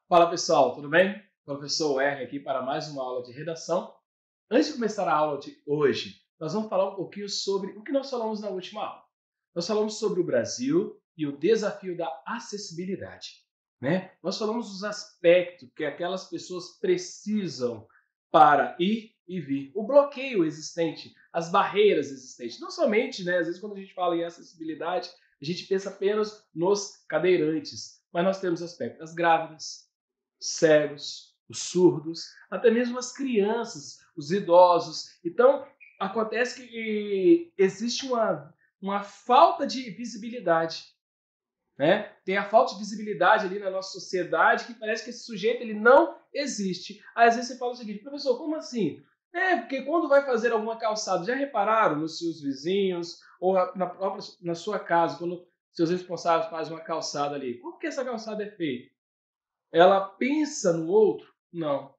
Fala pessoal, tudo bem? Professor R aqui para mais uma aula de redação. Antes de começar a aula de hoje, nós vamos falar um pouquinho sobre o que nós falamos na última aula. Nós falamos sobre o Brasil e o desafio da acessibilidade, né? Nós falamos dos aspectos que aquelas pessoas precisam para ir e vir, o bloqueio existente, as barreiras existentes. Não somente, né? Às vezes quando a gente fala em acessibilidade, a gente pensa apenas nos cadeirantes, mas nós temos aspectos das grávidas, cegos, os surdos, até mesmo as crianças, os idosos. Então, acontece que existe uma falta de visibilidade, né? Tem a falta de visibilidade ali na nossa sociedade que parece que esse sujeito ele não existe. Aí, às vezes você fala o seguinte, professor, como assim? Porque quando vai fazer alguma calçada, já repararam nos seus vizinhos ou na sua casa, quando seus responsáveis fazem uma calçada ali, como que essa calçada é feita? Ela pensa no outro? Não.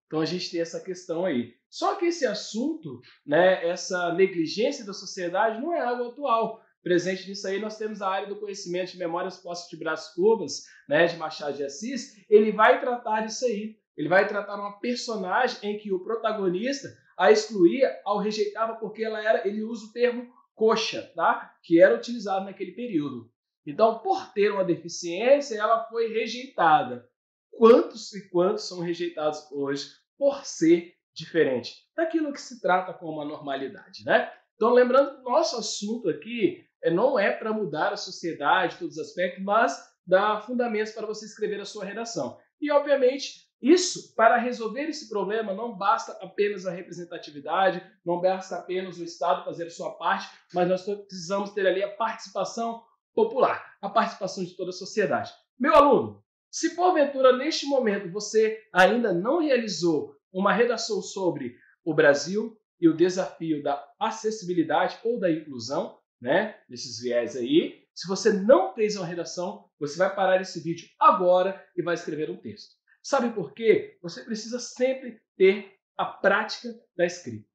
Então a gente tem essa questão aí. Só que esse assunto, né, essa negligência da sociedade não é algo atual. Presente nisso aí nós temos a área do conhecimento de Memórias Postas de Brás Cubas, né, de Machado de Assis. Ele vai tratar disso aí. Ele vai tratar uma personagem em que o protagonista a excluía, ao rejeitava porque ele usa o termo coxa, tá? Que era utilizado naquele período. Então, por ter uma deficiência, ela foi rejeitada. Quantos e quantos são rejeitados hoje por ser diferente daquilo que se trata como a normalidade, né? Então, lembrando que o nosso assunto aqui não é para mudar a sociedade, todos os aspectos, mas dar fundamentos para você escrever a sua redação. E, obviamente, isso, para resolver esse problema, não basta apenas a representatividade, não basta apenas o Estado fazer a sua parte, mas nós precisamos ter ali a participação popular, a participação de toda a sociedade. Meu aluno, se porventura neste momento você ainda não realizou uma redação sobre o Brasil e o desafio da acessibilidade ou da inclusão, né, desses viés aí, se você não fez uma redação, você vai parar esse vídeo agora e vai escrever um texto. Sabe por quê? Você precisa sempre ter a prática da escrita.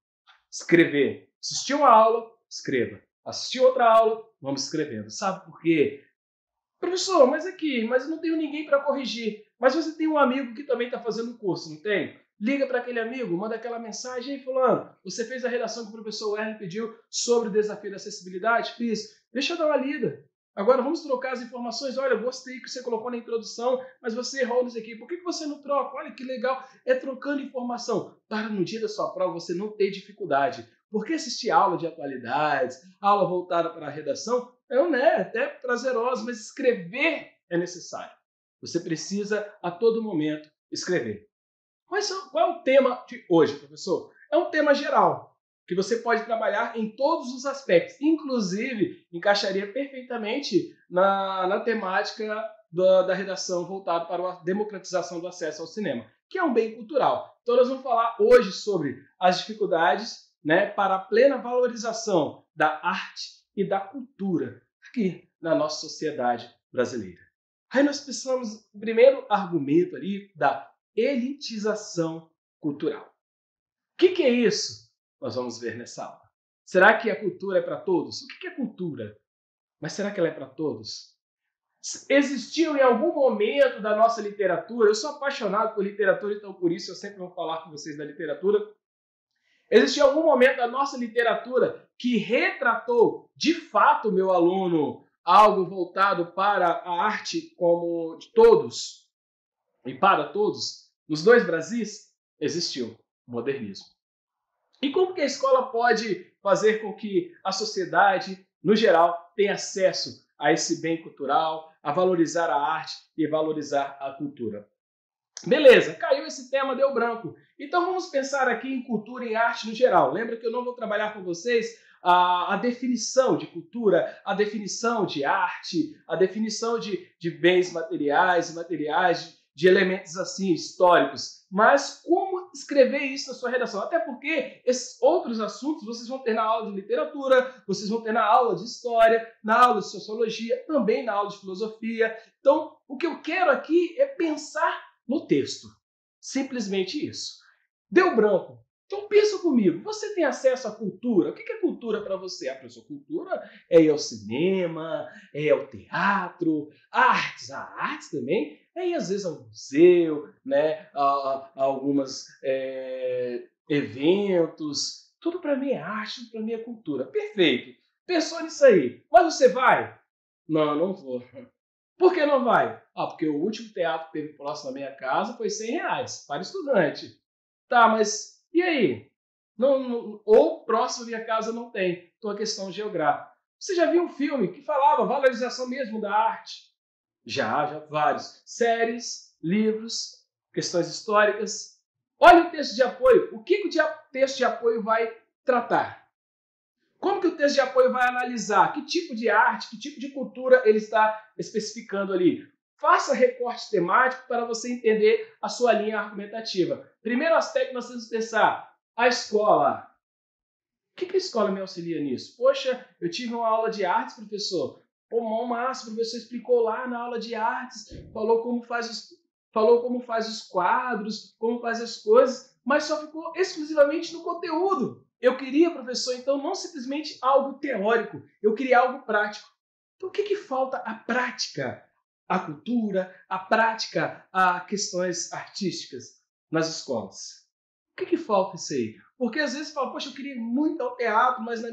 Escrever. Assistiu uma aula, escreva. Assistiu outra aula, vamos escrevendo. Sabe por quê? Professor, mas eu não tenho ninguém para corrigir. Mas você tem um amigo que também está fazendo o curso, não tem? Liga para aquele amigo, manda aquela mensagem. Ei, fulano, você fez a redação que o professor Werner pediu sobre o desafio da acessibilidade? Fiz. Deixa eu dar uma lida. Agora vamos trocar as informações. Olha, eu gostei que você colocou na introdução, mas você errou nisso aqui. Por que você não troca? Olha que legal. É trocando informação para no dia da sua prova você não ter dificuldade. Porque assistir aula de atualidades, aula voltada para a redação, até prazerosa, mas escrever é necessário. Você precisa, a todo momento, escrever. Qual é o tema de hoje, professor? É um tema geral, que você pode trabalhar em todos os aspectos. Inclusive, encaixaria perfeitamente na temática da redação voltada para a democratização do acesso ao cinema, que é um bem cultural. Então, nós vamos falar hoje sobre as dificuldades, né, para a plena valorização da arte e da cultura aqui na nossa sociedade brasileira. Aí nós precisamos, o primeiro argumento ali, da elitização cultural. O que é isso? Nós vamos ver nessa aula. Será que a cultura é para todos? O que é cultura? Mas será que ela é para todos? Existiu em algum momento da nossa literatura, eu sou apaixonado por literatura, então por isso eu sempre vou falar com vocês da literatura. Existiu algum momento da nossa literatura que retratou, de fato, meu aluno, algo voltado para a arte como de todos e para todos? Nos dois Brasis, existiu o modernismo. E como que a escola pode fazer com que a sociedade, no geral, tenha acesso a esse bem cultural, a valorizar a arte e valorizar a cultura? Beleza, caiu esse tema, deu branco. Então vamos pensar aqui em cultura e arte no geral. Lembra que eu não vou trabalhar com vocês a definição de cultura, a definição de arte, a definição de bens materiais e materiais, de elementos assim históricos, mas como escrever isso na sua redação? Até porque esses outros assuntos vocês vão ter na aula de literatura, vocês vão ter na aula de história, na aula de sociologia, também na aula de filosofia. Então, o que eu quero aqui é pensar no texto. Simplesmente isso. Deu branco. Então pensa comigo, você tem acesso à cultura? O que é cultura para você? Professor, cultura é ir ao cinema, é ir ao teatro, artes, a artes também, é ir às vezes ao museu, né? A algumas eventos. Tudo para mim é arte, tudo para mim é cultura. Perfeito. Pensou nisso aí. Mas você vai? Não, não vou. Por que não vai? Porque o último teatro que teve próximo da minha casa foi R$ 100 para estudante. Tá, mas e aí? Ou próximo da minha casa não tem. Então a questão geográfica. Você já viu um filme que falava valorização mesmo da arte? Já vários. Séries, livros, questões históricas. Olha o texto de apoio. O que o texto de apoio vai tratar? Como que o texto de apoio vai analisar? Que tipo de arte, que tipo de cultura ele está especificando ali? Faça recorte temático para você entender a sua linha argumentativa. Primeiro aspecto que nós temos que pensar, a escola. O que a escola me auxilia nisso? Poxa, eu tive uma aula de artes, professor. Pô, massa, o professor explicou lá na aula de artes, falou como faz os quadros, como faz as coisas, mas só ficou exclusivamente no conteúdo. Eu queria, professor, então, não simplesmente algo teórico, eu queria algo prático. Então, o que falta? A prática, a cultura, a prática, a questões artísticas nas escolas. O que falta isso aí? Porque às vezes fala, poxa, eu queria muito ao teatro, mas na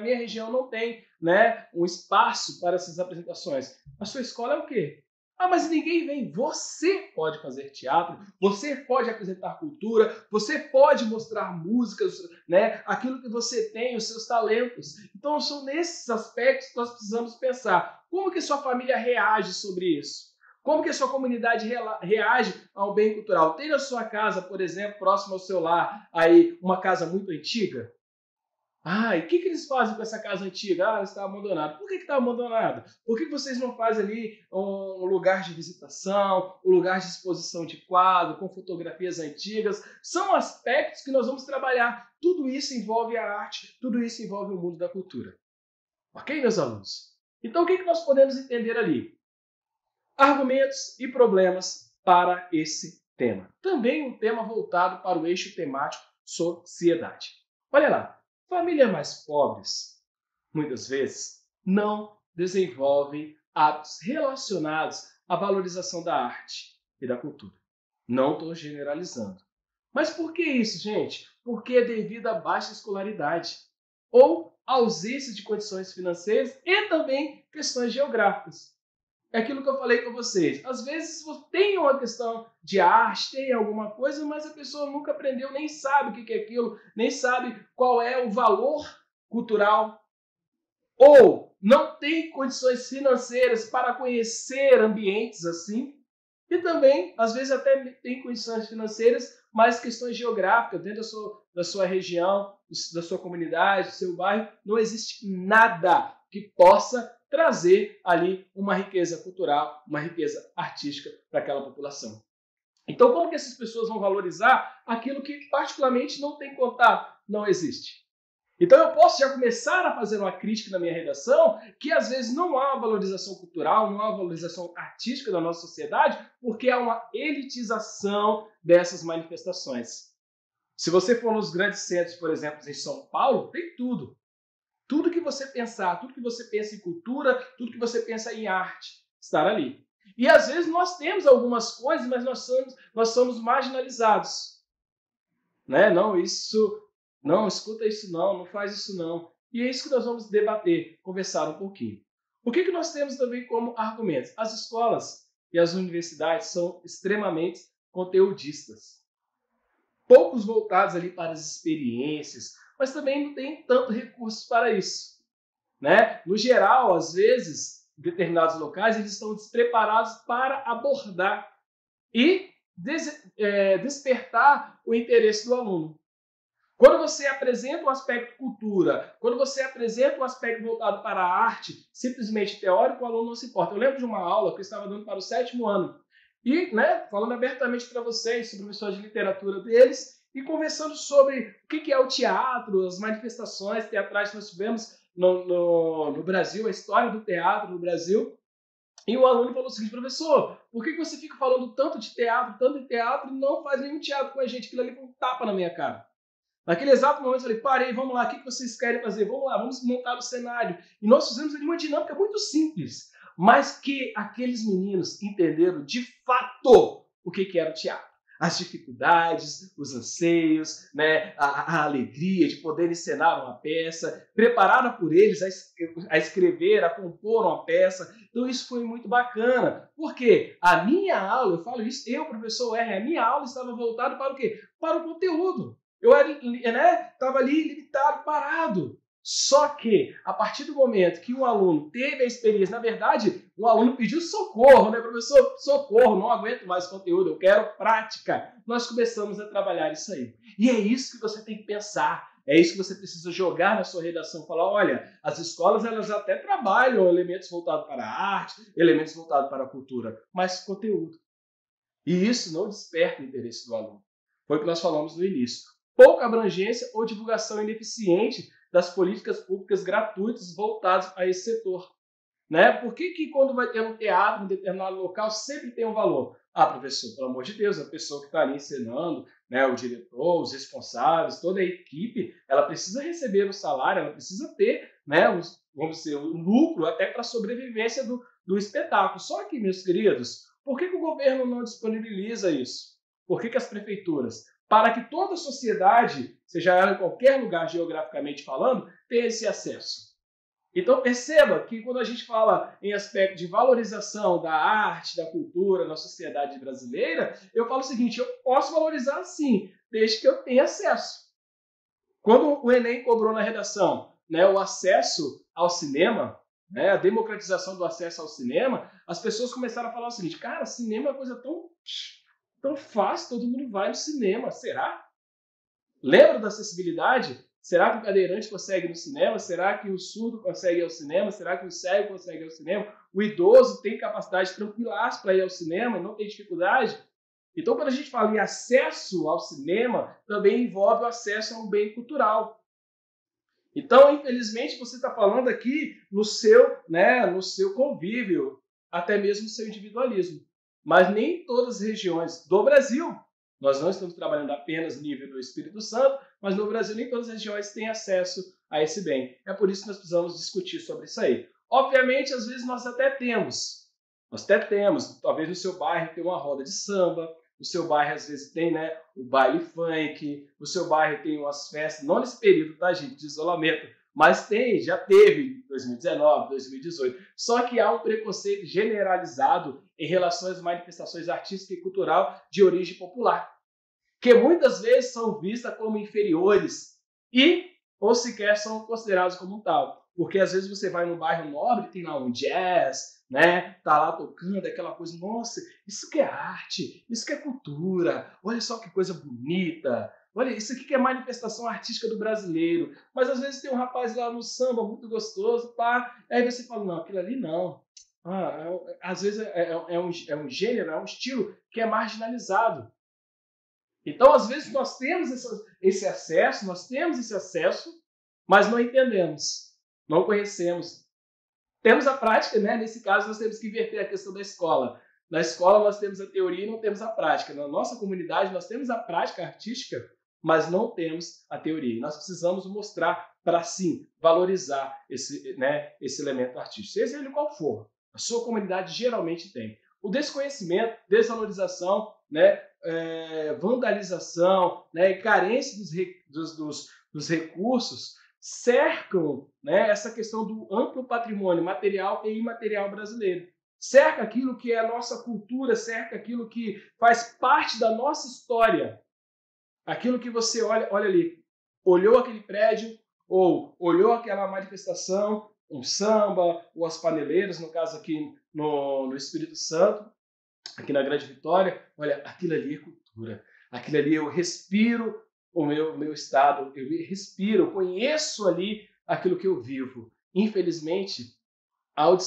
minha região não tem, né, um espaço para essas apresentações. A sua escola é o quê? Mas ninguém vem. Você pode fazer teatro, você pode apresentar cultura, você pode mostrar músicas, né, aquilo que você tem, os seus talentos. Então são nesses aspectos que nós precisamos pensar. Como que sua família reage sobre isso? Como que a sua comunidade reage ao bem cultural? Tem na sua casa, por exemplo, próximo ao seu lar, aí uma casa muito antiga? E o que eles fazem com essa casa antiga? Ela está abandonada. Por que está abandonada? Por que vocês não fazem ali um lugar de visitação, um lugar de exposição de quadro, com fotografias antigas? São aspectos que nós vamos trabalhar. Tudo isso envolve a arte, tudo isso envolve o mundo da cultura. Ok, meus alunos? Então, o que nós podemos entender ali? Argumentos e problemas para esse tema. Também um tema voltado para o eixo temático sociedade. Olha lá, famílias mais pobres, muitas vezes, não desenvolvem hábitos relacionados à valorização da arte e da cultura. Não estou generalizando. Mas por que isso, gente? Porque é devido à baixa escolaridade ou ausência de condições financeiras e também questões geográficas. É aquilo que eu falei com vocês. Às vezes tem uma questão de arte, tem alguma coisa, mas a pessoa nunca aprendeu, nem sabe o que é aquilo, nem sabe qual é o valor cultural, ou não tem condições financeiras para conhecer ambientes assim, e também, às vezes, até tem condições financeiras, mas questões geográficas, dentro da sua região, da sua comunidade, do seu bairro, não existe nada que possa trazer ali uma riqueza cultural, uma riqueza artística para aquela população. Então, como que essas pessoas vão valorizar aquilo que particularmente não tem contato, não existe? Então eu posso já começar a fazer uma crítica na minha redação que às vezes não há uma valorização cultural, não há uma valorização artística da nossa sociedade, porque há uma elitização dessas manifestações. Se você for nos grandes centros, por exemplo, em São Paulo, tem tudo. Tudo que você pensar, tudo que você pensa em cultura, tudo que você pensa em arte, estar ali. E às vezes nós temos algumas coisas, mas nós somos marginalizados. Né? Não, escuta isso não faz isso não. E é isso que nós vamos debater, conversar um pouquinho. O que nós temos também como argumentos? As escolas e as universidades são extremamente conteudistas. Poucos voltados ali para as experiências, mas também não tem tanto recurso para isso. Né? No geral, às vezes, em determinados locais, eles estão despreparados para abordar e despertar o interesse do aluno. Quando você apresenta um aspecto cultura, quando você apresenta um aspecto voltado para a arte, simplesmente teórico, o aluno não se importa. Eu lembro de uma aula que eu estava dando para o 7º ano, e falando abertamente para vocês sobre o professor de literatura deles, e conversando sobre o que é o teatro, as manifestações teatrais que nós tivemos no Brasil, a história do teatro no Brasil. E o aluno falou o seguinte: professor, por que você fica falando tanto de teatro, e não faz nenhum teatro com a gente? Aquilo ali foi um tapa na minha cara. Naquele exato momento eu falei, parei, vamos lá, o que vocês querem fazer? Vamos lá, vamos montar o cenário. E nós fizemos ali uma dinâmica muito simples, mas que aqueles meninos entenderam de fato o que era o teatro. As dificuldades, os anseios, né, a alegria de poder encenar uma peça, preparada por eles a escrever, a compor uma peça. Então isso foi muito bacana, porque a minha aula, eu falo isso, eu, professor R, a minha aula estava voltada para o quê? Para o conteúdo. Eu estava ali limitado, parado. Só que, a partir do momento que um aluno teve a experiência, na verdade, o aluno pediu socorro, né, professor? Socorro, não aguento mais conteúdo, eu quero prática. Nós começamos a trabalhar isso aí. E é isso que você tem que pensar. É isso que você precisa jogar na sua redação. Falar, olha, as escolas elas até trabalham elementos voltados para a arte, elementos voltados para a cultura, mas conteúdo. E isso não desperta o interesse do aluno. Foi o que nós falamos no início. Pouca abrangência ou divulgação ineficiente das políticas públicas gratuitas voltadas a esse setor. Né? Por que quando vai ter um teatro em determinado local sempre tem um valor? Ah, professor, pelo amor de Deus, a pessoa que está ali encenando, né, o diretor, os responsáveis, toda a equipe, ela precisa receber o salário, ela precisa ter, né, vamos dizer, o lucro até para a sobrevivência do espetáculo. Só que, meus queridos, por que o governo não disponibiliza isso? Por que as prefeituras? Para que toda a sociedade, seja ela em qualquer lugar geograficamente falando, tenha esse acesso. Então perceba que quando a gente fala em aspecto de valorização da arte, da cultura na sociedade brasileira, eu falo o seguinte, eu posso valorizar sim, desde que eu tenha acesso. Quando o Enem cobrou na redação, né, o acesso ao cinema, né, a democratização do acesso ao cinema, as pessoas começaram a falar o seguinte, cara, cinema é uma coisa tão fácil, todo mundo vai no cinema, será? Lembra da acessibilidade? Será que o cadeirante consegue ir no cinema? Será que o surdo consegue ir ao cinema? Será que o cego consegue ir ao cinema? O idoso tem capacidade tranquilaça para ir ao cinema e não tem dificuldade? Então, quando a gente fala em acesso ao cinema, também envolve o acesso a um bem cultural. Então, infelizmente, você está falando aqui no seu convívio, até mesmo no seu individualismo. Mas nem todas as regiões do Brasil, nós não estamos trabalhando apenas no nível do Espírito Santo, mas no Brasil nem todas as regiões têm acesso a esse bem. É por isso que nós precisamos discutir sobre isso aí. Obviamente, às vezes nós até temos, talvez no seu bairro tem uma roda de samba, o seu bairro às vezes tem, né, o baile funk, o seu bairro tem umas festas, não nesse período, tá, gente, de isolamento, mas já teve em 2019, 2018. Só que há um preconceito generalizado em relação às manifestações artísticas e cultural de origem popular, que muitas vezes são vistas como inferiores ou sequer são considerados como tal. Porque às vezes você vai no bairro nobre, tem lá um jazz, né? Tá lá tocando aquela coisa, nossa, isso que é arte, isso que é cultura, olha só que coisa bonita, olha, isso aqui que é manifestação artística do brasileiro. Mas às vezes tem um rapaz lá no samba muito gostoso, pá, aí você fala, não, aquilo ali não. Às vezes é um gênero, é um estilo que é marginalizado. Então, às vezes, nós temos esse acesso, mas não entendemos, não conhecemos. Temos a prática, né? Nesse caso, nós temos que inverter a questão da escola. Na escola, nós temos a teoria e não temos a prática. Na nossa comunidade, nós temos a prática artística, mas não temos a teoria. E nós precisamos mostrar para, sim, valorizar esse elemento artístico, seja ele qual for. A sua comunidade geralmente tem. O desconhecimento, desvalorização, né, vandalização, né, e carência dos recursos cercam, né, essa questão do amplo patrimônio material e imaterial brasileiro. Cerca aquilo que é a nossa cultura, cerca aquilo que faz parte da nossa história. Aquilo que você olha ali, olhou aquele prédio, ou olhou aquela manifestação, um samba, ou as paneleiras, no caso aqui no Espírito Santo, aqui na Grande Vitória, olha, aquilo ali é cultura. Aquilo ali eu respiro o meu estado, eu respiro, eu conheço ali aquilo que eu vivo. Infelizmente, há o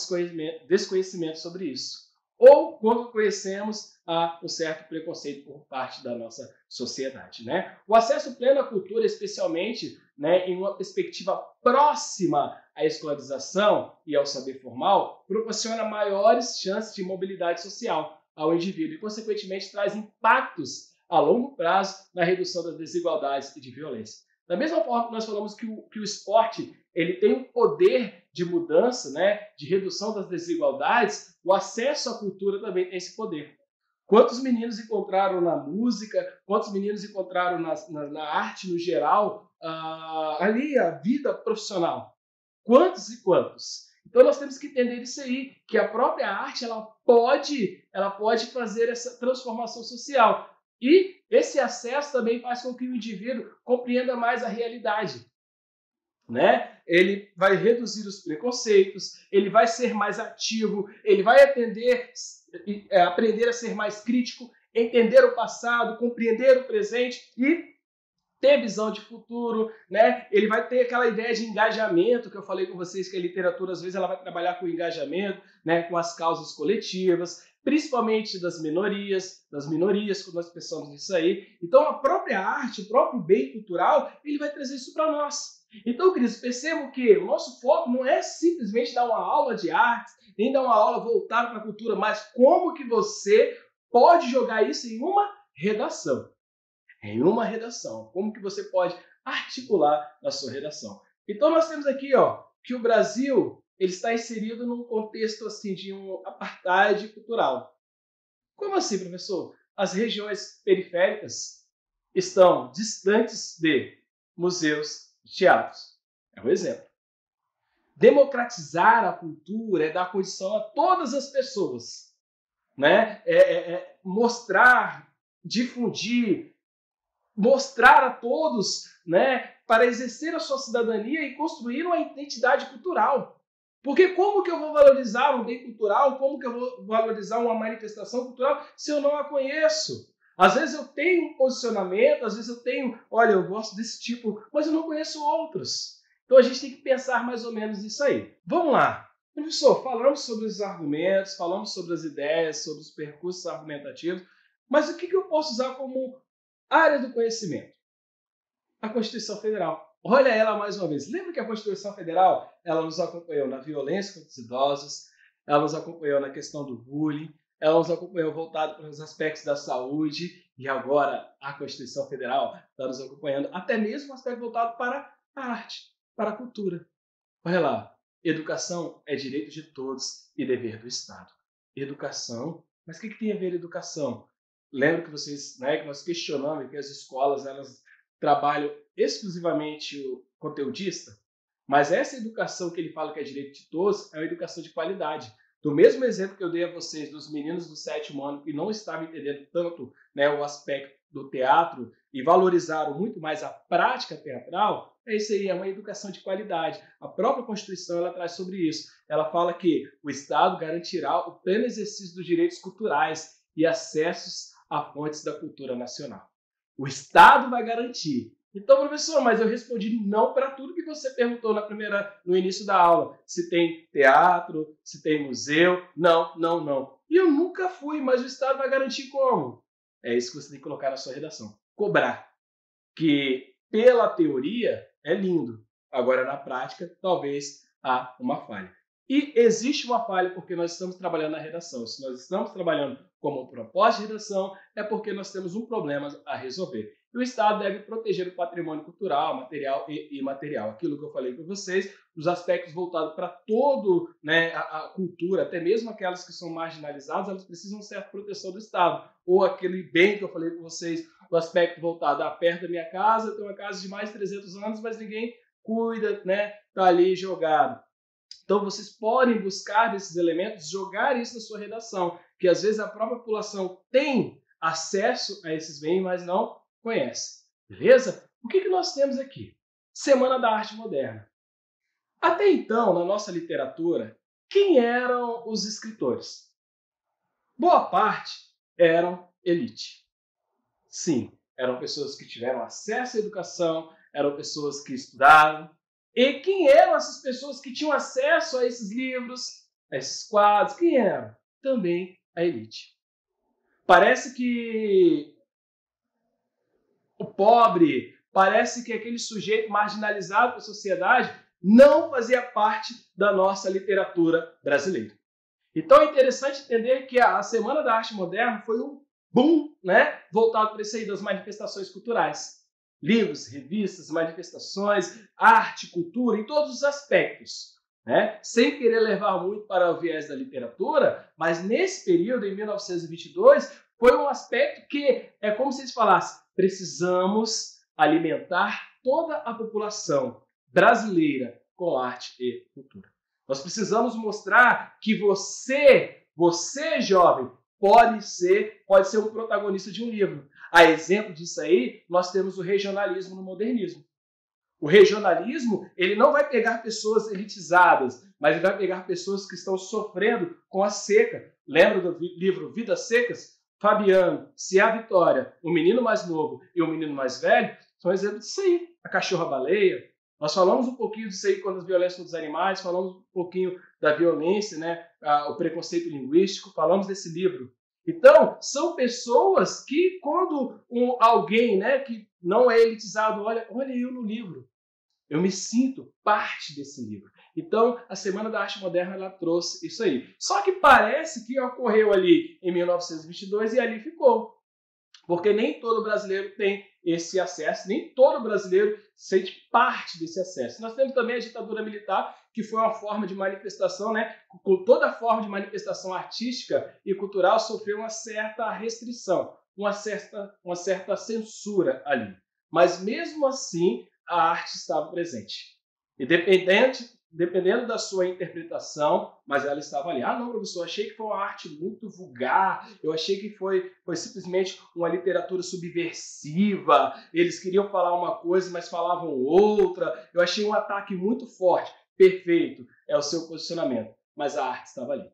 desconhecimento sobre isso. Ou, quando conhecemos, há um certo preconceito por parte da nossa sociedade. Né? O acesso pleno à cultura, especialmente, né, em uma perspectiva próxima à escolarização e ao saber formal, proporciona maiores chances de mobilidade social ao indivíduo e, consequentemente, traz impactos a longo prazo na redução das desigualdades e de violência. Da mesma forma que nós falamos que o esporte ele tem um poder de mudança, né, de redução das desigualdades, o acesso à cultura também tem esse poder. Quantos meninos encontraram na música, quantos meninos encontraram na arte no geral, ali a vida profissional? Quantos e quantos? Então nós temos que entender isso aí, que a própria arte ela pode fazer essa transformação social. E esse acesso também faz com que o indivíduo compreenda mais a realidade, né? Ele vai reduzir os preconceitos, ele vai ser mais ativo, ele vai aprender a ser mais crítico, entender o passado, compreender o presente e ter visão de futuro, né? Ele vai ter aquela ideia de engajamento que eu falei com vocês, que a literatura às vezes ela vai trabalhar com engajamento, né? Com as causas coletivas, principalmente das minorias, quando nós pensamos nisso aí. Então a própria arte, o próprio bem cultural, ele vai trazer isso para nós. Então, queridos, percebam que o nosso foco não é simplesmente dar uma aula de artes, nem dar uma aula voltada para a cultura, mas como que você pode jogar isso em uma redação. Como que você pode articular na sua redação. Então nós temos aqui, que o Brasil ele está inserido num contexto assim de um apartheid cultural. Como assim, professor? As regiões periféricas estão distantes de museus e teatros. É um exemplo. Democratizar a cultura é dar condição a todas as pessoas, né? Mostrar, difundir, mostrar a todos, né, para exercer a sua cidadania e construir uma identidade cultural. Porque como que eu vou valorizar um bem cultural, como que eu vou valorizar uma manifestação cultural se eu não a conheço? Às vezes eu tenho um posicionamento, às vezes eu tenho, olha, eu gosto desse tipo, mas eu não conheço outros. Então a gente tem que pensar mais ou menos nisso aí. Vamos lá. Professor, falamos sobre os argumentos, falamos sobre as ideias, sobre os percursos argumentativos, mas o que eu posso usar como área do conhecimento? A Constituição Federal. Olha ela mais uma vez. Lembra que a Constituição Federal ela nos acompanhou na violência contra os idosos, ela nos acompanhou na questão do bullying, ela nos acompanhou voltado para os aspectos da saúde, e agora a Constituição Federal está nos acompanhando até mesmo um aspecto voltado para a arte, para a cultura. Olha lá, educação é direito de todos e dever do Estado. Educação, mas o que tem a ver educação? Lembro que vocês, né, que nós questionamos que as escolas elas trabalham exclusivamente o conteudista, mas essa educação que ele fala que é direito de todos é uma educação de qualidade. Do mesmo exemplo que eu dei a vocês dos meninos do 7º ano que não estavam entendendo tanto, né, o aspecto do teatro e valorizaram muito mais a prática teatral, é isso aí, é uma educação de qualidade. A própria Constituição ela traz sobre isso. Ela fala que o Estado garantirá o pleno exercício dos direitos culturais e acessos a fontes da cultura nacional. O Estado vai garantir. Então, professor, mas eu respondi não para tudo que você perguntou no início da aula. Se tem teatro, se tem museu. Não. E eu nunca fui, mas o Estado vai garantir como? É isso que você tem que colocar na sua redação. Cobrar. Que, pela teoria, é lindo. Agora, na prática, talvez há uma falha. E existe uma falha porque nós estamos trabalhando na redação. Se nós estamos trabalhando como um propósito de redação, é porque nós temos um problema a resolver. E o Estado deve proteger o patrimônio cultural, material e imaterial. Aquilo que eu falei para vocês, os aspectos voltados para todo, né, a cultura, até mesmo aquelas que são marginalizadas, elas precisam ser a proteção do Estado. Ou aquele bem que eu falei para vocês, o aspecto voltado perto da minha casa, eu tenho uma casa de mais de 300 anos, mas ninguém cuida, né, está ali jogado. Então, vocês podem buscar esses elementos, jogar isso na sua redação, que às vezes a própria população tem acesso a esses bens, mas não conhece. Beleza? O que nós temos aqui? Semana da Arte Moderna. Até então, na nossa literatura, quem eram os escritores? Boa parte eram elite. Sim, eram pessoas que tiveram acesso à educação, eram pessoas que estudaram. E quem eram essas pessoas que tinham acesso a esses livros, a esses quadros? Quem eram? Também a elite. Parece que o pobre, parece que aquele sujeito marginalizado pela sociedade não fazia parte da nossa literatura brasileira. Então é interessante entender que a Semana da Arte Moderna foi um boom, né, voltado para isso aí das manifestações culturais. Livros, revistas, manifestações, arte, cultura, em todos os aspectos. Né? Sem querer levar muito para o viés da literatura, mas nesse período, em 1922, foi um aspecto que é como se eles falassem: precisamos alimentar toda a população brasileira com arte e cultura. Nós precisamos mostrar que você jovem, pode ser um protagonista de um livro. A exemplo disso aí, nós temos o regionalismo no modernismo. O regionalismo, ele não vai pegar pessoas elitizadas, mas ele vai pegar pessoas que estão sofrendo com a seca. Lembra do livro Vidas Secas? Fabiano, Cia Vitória, o menino mais novo e o menino mais velho, são exemplos disso aí. A cachorra-baleia. Nós falamos um pouquinho disso aí quando as violências dos animais, falamos um pouquinho da violência, né? O preconceito linguístico, falamos desse livro. Então, são pessoas que, quando alguém, né, que não é elitizado, olha eu no livro, eu me sinto parte desse livro. Então, a Semana da Arte Moderna, ela trouxe isso aí. Só que parece que ocorreu ali em 1922 e ali ficou. Porque nem todo brasileiro tem esse acesso, nem todo brasileiro sente parte desse acesso. Nós temos também a ditadura militar, que foi uma forma de manifestação, né? Toda forma de manifestação artística e cultural sofreu uma certa restrição, uma certa censura ali. Mas mesmo assim, a arte estava presente. Dependendo da sua interpretação, mas ela estava ali. Ah, não, professor, achei que foi uma arte muito vulgar, eu achei que foi simplesmente uma literatura subversiva, eles queriam falar uma coisa, mas falavam outra, eu achei um ataque muito forte. Perfeito, é o seu posicionamento, mas a arte estava ali.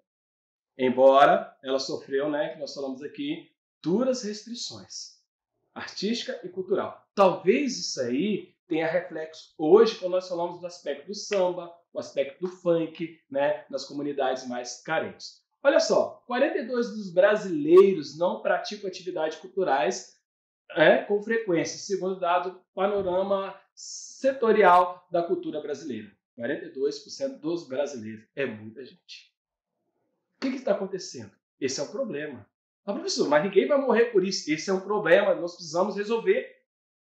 Embora ela sofreu, né, que nós falamos aqui, duras restrições, artística e cultural. Talvez isso aí tenha reflexo hoje quando nós falamos do aspecto do samba, o aspecto do funk, né, nas comunidades mais carentes. Olha só, 42% dos brasileiros não praticam atividades culturais com frequência, segundo o dado Panorama Setorial da Cultura Brasileira. 42% dos brasileiros. É muita gente. O que está acontecendo? Esse é um problema. Ah, professor, mas ninguém vai morrer por isso. Esse é um problema, nós precisamos resolver.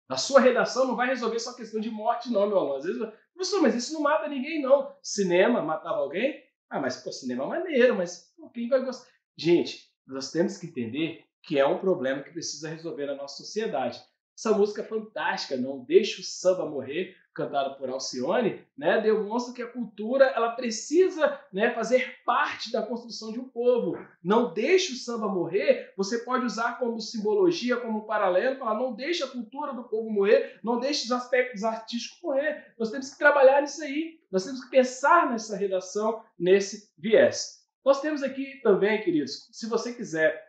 A sua redação não vai resolver só questão de morte, não, meu aluno. Às vezes, professor, mas isso não mata ninguém, não. Cinema matava alguém? Ah, mas pô, cinema é maneiro, mas pô, quem vai gostar? Gente, nós temos que entender que é um problema que precisa resolver na nossa sociedade. Essa música é fantástica, Não Deixe o Samba Morrer, cantada por Alcione, né, demonstra que a cultura ela precisa, né, fazer parte da construção de um povo. Não deixe o samba morrer, você pode usar como simbologia, como paralelo, falar não deixe a cultura do povo morrer, não deixe os aspectos artísticos morrer. Nós temos que trabalhar nisso aí, nós temos que pensar nessa redação, nesse viés. Nós temos aqui também, queridos, se você quiser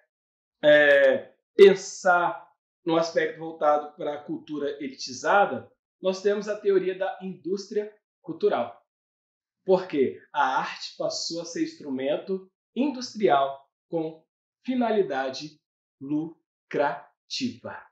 pensar no aspecto voltado para a cultura elitizada, nós temos a teoria da indústria cultural. Porque a arte passou a ser instrumento industrial com finalidade lucrativa.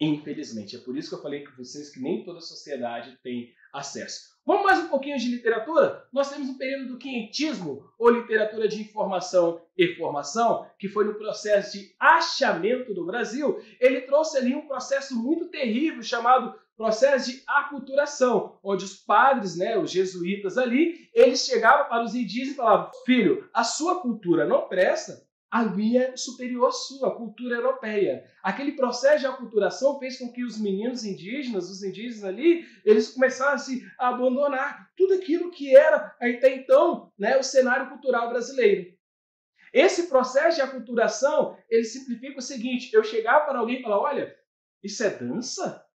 Infelizmente. É por isso que eu falei com vocês que nem toda a sociedade tem acesso. Vamos mais um pouquinho de literatura? Nós temos um período do quinhentismo, ou literatura de informação e formação, que foi no processo de achamento do Brasil. Ele trouxe ali um processo muito terrível chamado processo de aculturação, onde os padres, né, os jesuítas ali, eles chegavam para os indígenas e falavam: filho, a sua cultura não presta, a minha superior à sua, a cultura europeia. Aquele processo de aculturação fez com que os meninos indígenas, os indígenas ali, eles começassem a abandonar tudo aquilo que era até então, né, o cenário cultural brasileiro. Esse processo de aculturação, ele simplifica o seguinte: eu chegava para alguém e falava: olha, isso é dança?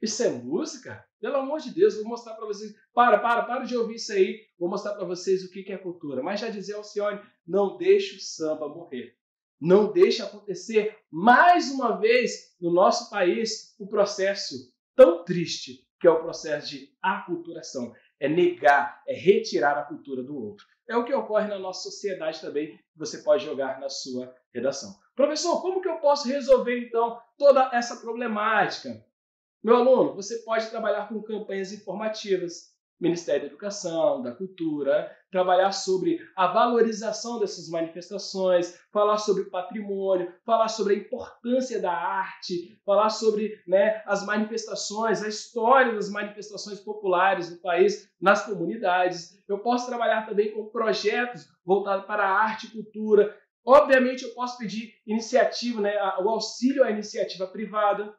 Isso é música? Pelo amor de Deus, vou mostrar para vocês. Para de ouvir isso aí. Vou mostrar para vocês o que é cultura. Mas já dizia Alcione, não deixe o samba morrer. Não deixe acontecer mais uma vez no nosso país o processo tão triste que é o processo de aculturação. É negar, é retirar a cultura do outro. É o que ocorre na nossa sociedade também, que você pode jogar na sua redação. Professor, como que eu posso resolver então toda essa problemática? Meu aluno, você pode trabalhar com campanhas informativas, Ministério da Educação, da Cultura, trabalhar sobre a valorização dessas manifestações, falar sobre patrimônio, falar sobre a importância da arte, falar sobre, né, as manifestações, a história das manifestações populares do país nas comunidades. Eu posso trabalhar também com projetos voltados para a arte e cultura. Obviamente, eu posso pedir iniciativa, né, o auxílio à iniciativa privada,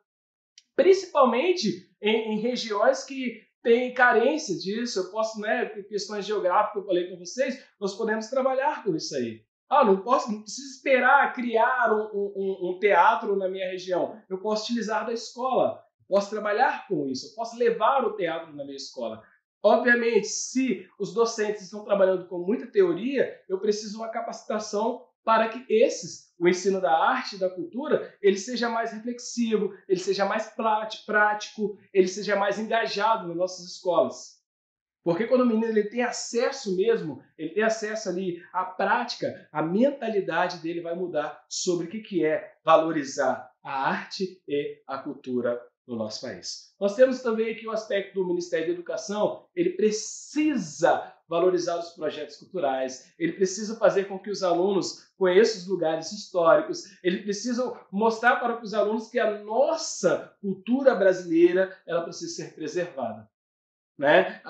principalmente em regiões que têm carência disso. Eu posso, né, questões geográficas, eu falei com vocês, nós podemos trabalhar com isso aí. Não preciso esperar criar um teatro na minha região. Eu posso utilizar da escola, posso trabalhar com isso, eu posso levar o teatro na minha escola. Obviamente, se os docentes estão trabalhando com muita teoria, eu preciso de uma capacitação para que o ensino da arte e da cultura, ele seja mais reflexivo, ele seja mais prático, ele seja mais engajado nas nossas escolas. Porque quando o menino ele tem acesso mesmo, ele tem acesso ali à prática, a mentalidade dele vai mudar sobre o que é valorizar a arte e a cultura no nosso país. Nós temos também aqui o aspecto do Ministério da Educação, ele precisa valorizar os projetos culturais, ele precisa fazer com que os alunos conheçam os lugares históricos, ele precisa mostrar para os alunos que a nossa cultura brasileira ela precisa ser preservada. Né?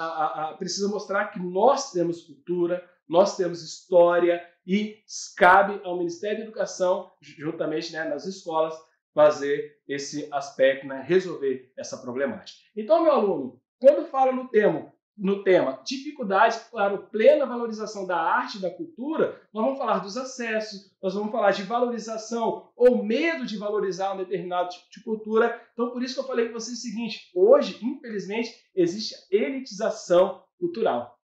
Precisa mostrar que nós temos cultura, nós temos história e cabe ao Ministério da Educação, juntamente, né, nas escolas, fazer esse aspecto, né, resolver essa problemática. Então, meu aluno, quando falo no tema dificuldade para a plena valorização da arte e da cultura, nós vamos falar dos acessos, nós vamos falar de valorização ou medo de valorizar um determinado tipo de cultura. Então, por isso que eu falei com vocês o seguinte, hoje, infelizmente, existe a elitização cultural.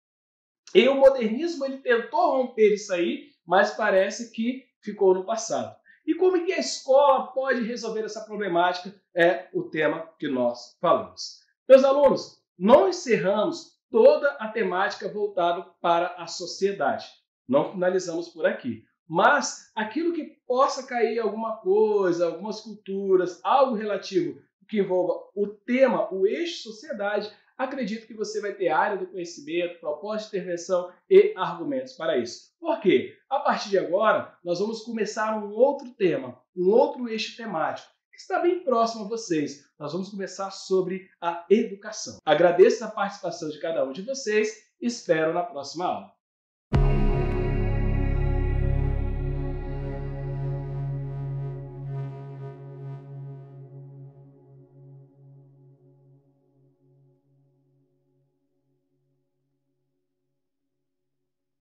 E o modernismo ele tentou romper isso aí, mas parece que ficou no passado. E como é que a escola pode resolver essa problemática é o tema que nós falamos. Meus alunos, nós encerramos toda a temática voltada para a sociedade. Não finalizamos por aqui. Mas aquilo que possa cair alguma coisa, algumas culturas, algo relativo que envolva o tema, o eixo sociedade, acredito que você vai ter área do conhecimento, proposta de intervenção e argumentos para isso. Por quê? A partir de agora, nós vamos começar um outro tema, um outro eixo temático, que está bem próximo a vocês. Nós vamos começar sobre a educação. Agradeço a participação de cada um de vocês e espero na próxima aula.